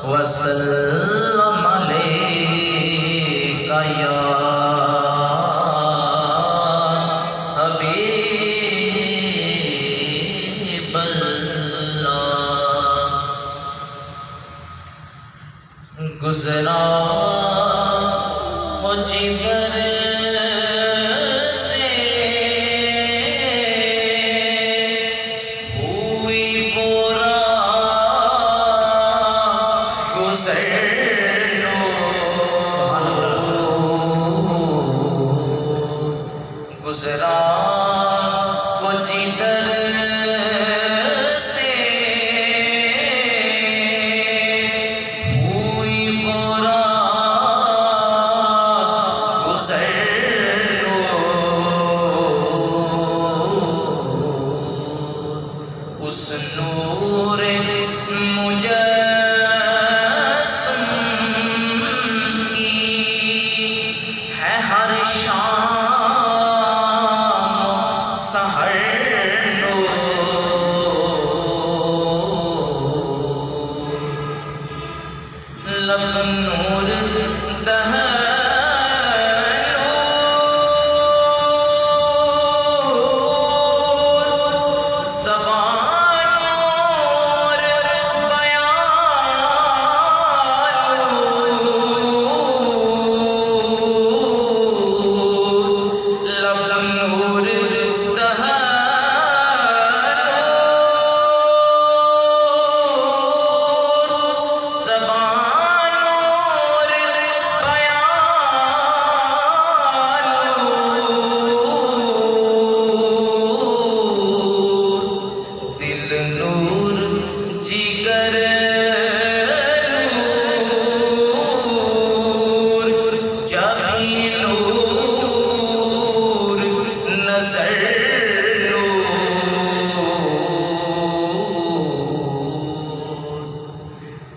वसल्लम अलैका या हबीबल्लाह। गुज़रा वो जिगर से हुई वो रात गुज़र लो। गुज़रा वो जिगर से हुई वो रात गुज़र लो। उस नूर मुजस्सम की है हर शाम सहर लो। लब नूर दहन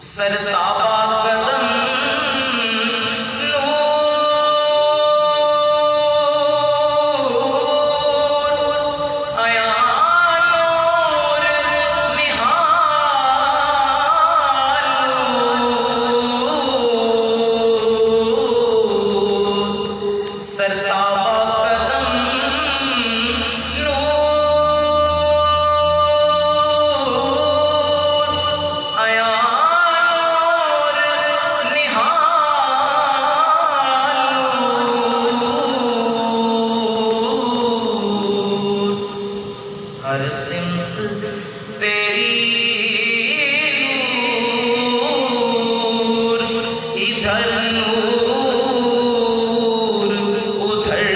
सरताबा कदम नूर आया नूर निहाल नूर। सरताबा कदम नूर आया हर सिमत तेरी नूर, इधर नूर उधर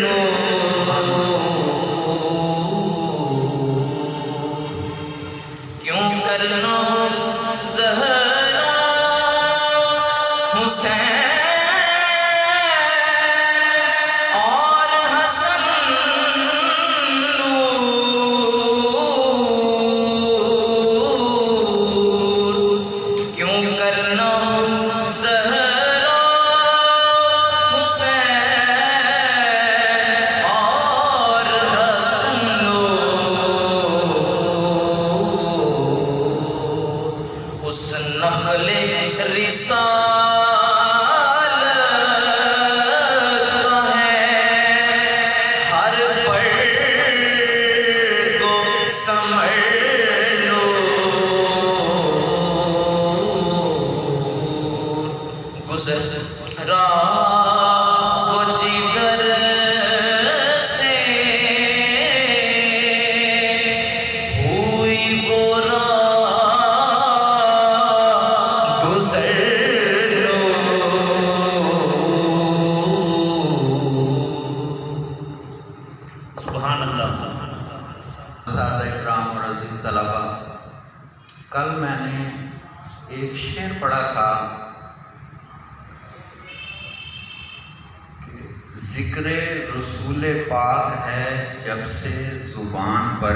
नूर। क्यों करना ज़हरा हुसैन और हसन उस नखले रिसालत का है हर पल को समझ लो। गुज़रा वो जिगर से हुई वो सुभान अल्लाह। सादा-ए-किराम और अज़ीज़ तलबा, कल मैंने एक शेर पढ़ा था कि ज़िक्र रसूल पाक है जब से ज़ुबान पर